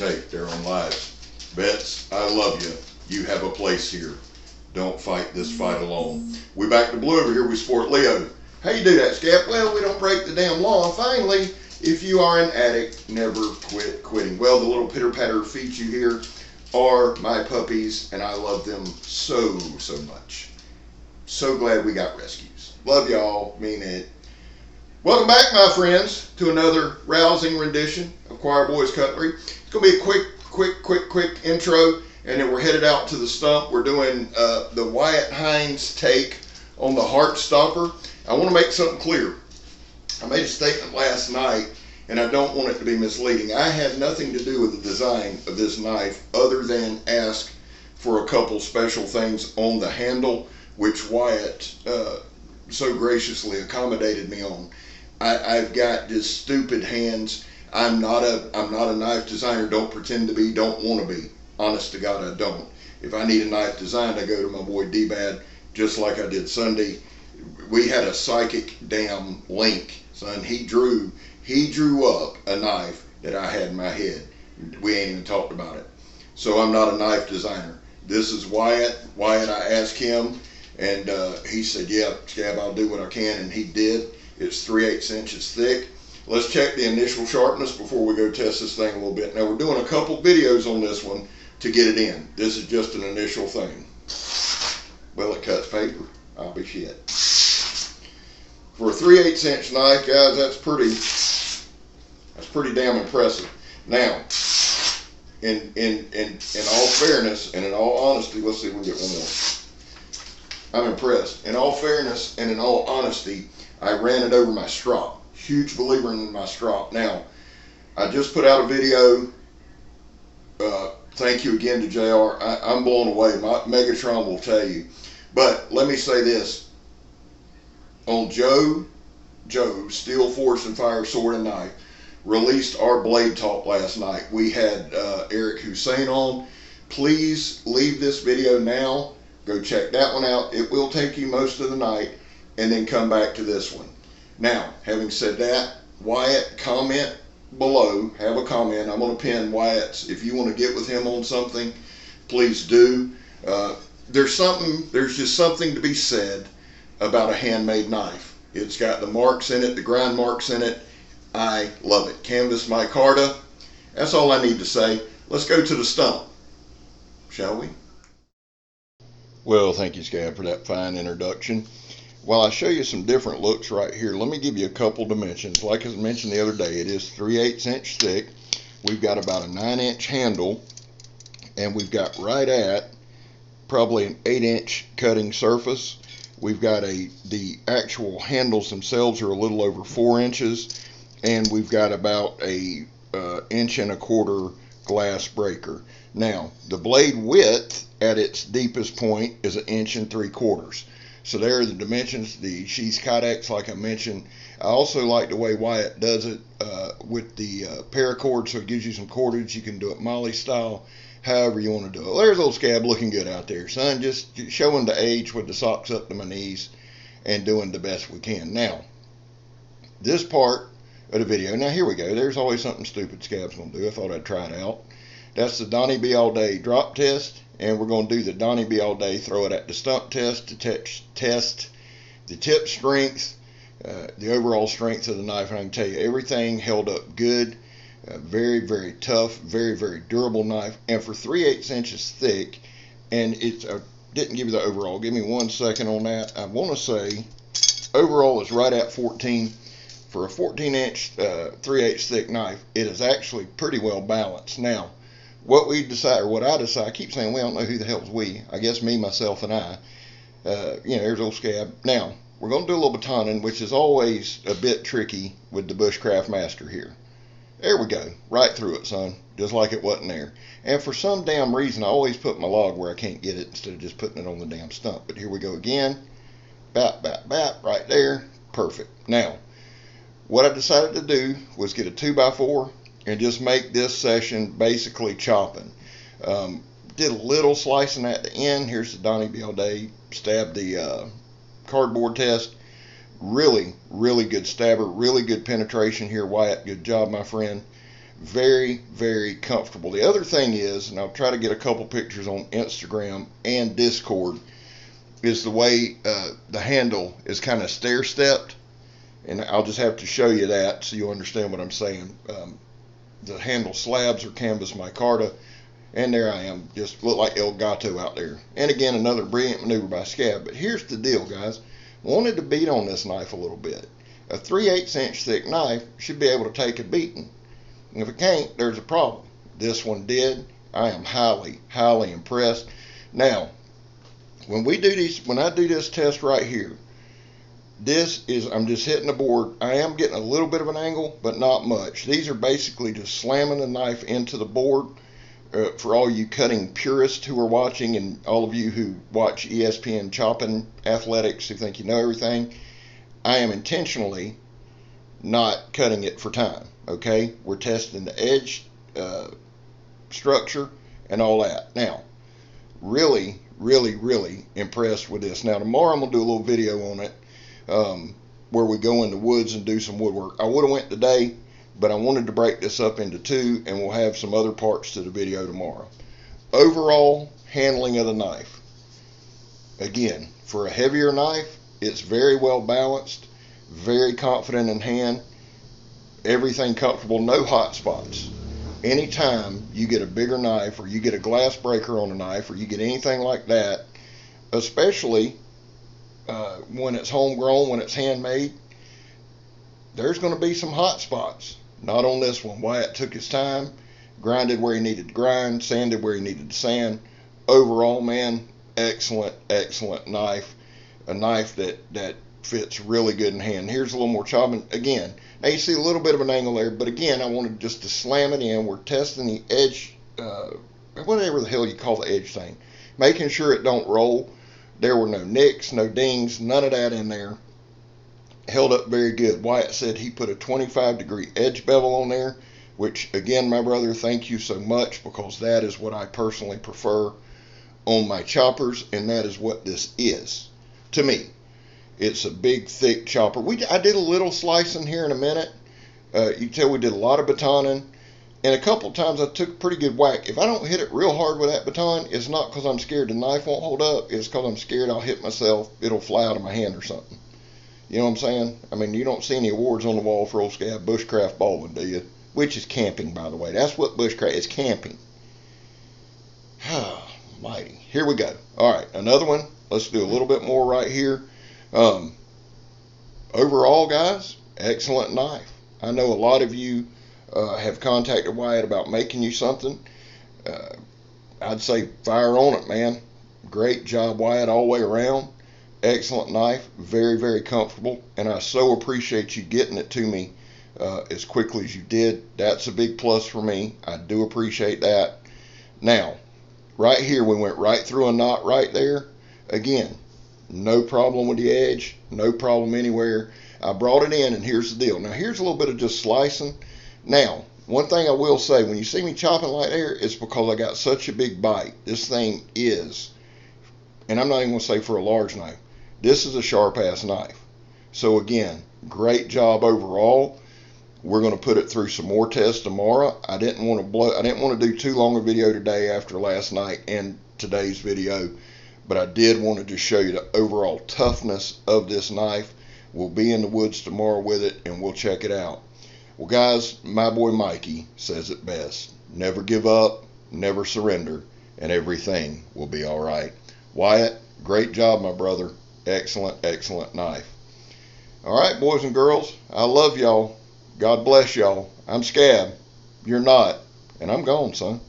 take their own lives. Vets, I love you. You have a place here. Don't fight this fight alone. We back to blue over here. We sport Leo. How you do that, Scap? Well, we don't break the damn law. And finally, if you are an addict, never quit quitting. Well, the little pitter-patter feet you hear are my puppies, and I love them so, so much. So glad we got rescues. Love y'all. Mean it. Welcome back, my friends, to another rousing rendition of Choir Boys Cutlery. It's going to be a quick intro, and then we're headed out to the stump. We're doing the Wyatt Hines take on the Heart Stopper. I want to make something clear. I made a statement last night, and I don't want it to be misleading. I had nothing to do with the design of this knife other than ask for a couple special things on the handle, which Wyatt so graciously accommodated me on. I've got just stupid hands. I'm not a knife designer. Don't pretend to be. Don't want to be. Honest to God, I don't. If I need a knife designed, I go to my boy D-Bad, just like I did Sunday. We had a psychic damn link, son. He drew up a knife that I had in my head. We ain't even talked about it. So I'm not a knife designer. This is Wyatt. Wyatt, I asked him, and he said, yeah, Scab, I'll do what I can, and he did. It's 3/8 inches thick. Let's check the initial sharpness before we go test this thing a little bit. Now, we're doing a couple videos on this one to get it in. This is just an initial thing. Well, it cuts paper. I'll be shit. For a 3/8 inch knife, guys, that's pretty damn impressive. Now, in all fairness and in all honesty, let's see if we can get one more. I'm impressed. In all fairness and in all honesty, I ran it over my strop. Huge believer in my strop. Now, I just put out a video. Thank you again to JR. I'm blown away. Megatron will tell you. But let me say this. On Joe's Steel Force and Fire Sword and Knife, released our blade talk last night. We had Eric Hussein on. Please leave this video now. Go check that one out. It will take you most of the night, and then come back to this one. Now, having said that, Wyatt, comment below. Have a comment. I'm going to pin Wyatt's. If you want to get with him on something, please do. There's just something to be said about a handmade knife. It's got the marks in it, the grind marks in it. I love it. Canvas micarta. That's all I need to say. Let's go to the stump, shall we? Well, thank you, Scab, for that fine introduction. While I show you some different looks right here, let me give you a couple dimensions. Like I mentioned the other day, it is 3/8 inch thick. We've got about a 9-inch handle, and we've got right at probably an 8-inch cutting surface. We've got the actual handles themselves are a little over 4 inches, and we've got about a 1.25 inch glass breaker. Now, the blade width at its deepest point is 1.75 inches. So there are the dimensions. The sheath Kydex, like I mentioned. I also like the way Wyatt does it with the paracord, so it gives you some cordage. You can do it Molly style, however you want to do it. There's old Scab looking good out there, son. Just showing the age with the socks up to my knees and doing the best we can. Now, this part of the video, now here we go. There's always something stupid Scab's going to do. I thought I'd try it out. That's the Donnie B All Day drop test, and we're going to do the Donnie B All Day throw it at the stump test to test the tip strength, the overall strength of the knife. And I can tell you, everything held up good. Very, very tough, very, very durable knife. And for 3/8 inches thick, and it's didn't give you the overall. Give me 1 second on that. I want to say overall is right at 14. For a 14-inch 3/8 thick knife, it is actually pretty well balanced. Now, what we decide, or what I decide, I keep saying we don't know who the hell's we. I guess me, myself, and I. There's old Scab. Now, we're going to do a little batoning, which is always a bit tricky with the Bushcraft Master here. There we go. Right through it, son. Just like it wasn't there. And for some damn reason, I always put my log where I can't get it instead of just putting it on the damn stump. But here we go again. Bap, bap, bap. Right there. Perfect. Now, what I decided to do was get a 2x4 and just make this session basically chopping. Did a little slicing at the end. Here's the Donnie B All Day. Stabbed the cardboard test. Really, really good stabber. Really good penetration here, Wyatt. Good job, my friend. Very, very comfortable. The other thing is, and I'll try to get a couple pictures on Instagram and Discord, is the way the handle is kind of stair-stepped. And I'll just have to show you that so you understand what I'm saying. The handle slabs are canvas micarta. And there I am, just look like El Gato out there. And again, another brilliant maneuver by Scab. But here's the deal, guys. Wanted to beat on this knife a little bit. A 3/8 inch thick knife should be able to take a beating. And if it can't, there's a problem. This one did. I am highly, highly impressed. Now, when I do this test right here, I'm just hitting the board. I am getting a little bit of an angle, but not much. These are basically just slamming the knife into the board. For all you cutting purists who are watching, and all of you who watch ESPN Chopping Athletics who think you know everything, I am intentionally not cutting it for time. Okay, we're testing the edge structure and all that. Now, really, really, really impressed with this. Now, tomorrow I'm going to do a little video on it where we go in the woods and do some woodwork. I would have went today, but I wanted to break this up into two, and we'll have some other parts to the video tomorrow. Overall handling of the knife. Again, for a heavier knife, it's very well balanced, very confident in hand, everything comfortable, no hot spots. Anytime you get a bigger knife, or you get a glass breaker on a knife, or you get anything like that, especially when it's homegrown, when it's handmade, there's going to be some hot spots. Not on this one. Wyatt took his time, grinded where he needed to grind, sanded where he needed to sand. Overall, man, excellent, excellent knife. A knife that fits really good in hand. Here's a little more chopping. Again, now you see a little bit of an angle there, but again, I wanted just to slam it in. We're testing the edge, whatever the hell you call the edge thing, making sure it don't roll. There were no nicks, no dings, none of that in there. Held up very good. Wyatt said he put a 25-degree edge bevel on there, which, again, my brother, thank you so much, because that is what I personally prefer on my choppers, and that is what this is to me. It's a big, thick chopper. I did a little slicing here in a minute. You can tell we did a lot of batoning, and a couple of times I took a pretty good whack. If I don't hit it real hard with that baton, it's not because I'm scared the knife won't hold up. It's because I'm scared I'll hit myself. It'll fly out of my hand or something. You know what I'm saying? I mean, you don't see any awards on the wall for old Scab Bushcraft Baldwin, do you? Which is camping, by the way. That's what Bushcraft is, camping. Mighty. Here we go. All right, another one. Let's do a little bit more right here. Overall, guys, excellent knife. I know a lot of you have contacted Wyatt about making you something. I'd say fire on it, man. Great job, Wyatt, all the way around. Excellent knife, very, very comfortable, and I so appreciate you getting it to me as quickly as you did. That's a big plus for me. I do appreciate that. Now, right here, we went right through a knot right there. Again, no problem with the edge, no problem anywhere. I brought it in, and here's the deal. Now, here's a little bit of just slicing. Now, one thing I will say, when you see me chopping like there, it's because I got such a big bite. This thing is, and I'm not even going to say for a large knife, this is a sharp-ass knife. So again, great job overall. We're going to put it through some more tests tomorrow. I didn't want to do too long a video today after last night and today's video, but I did want to just show you the overall toughness of this knife. We'll be in the woods tomorrow with it, and we'll check it out. Well, guys, my boy Mikey says it best. Never give up, never surrender, and everything will be all right. Wyatt, great job, my brother. Excellent, excellent knife. All right, boys and girls, I love y'all. God bless y'all. I'm Scab. You're not. And I'm gone, son.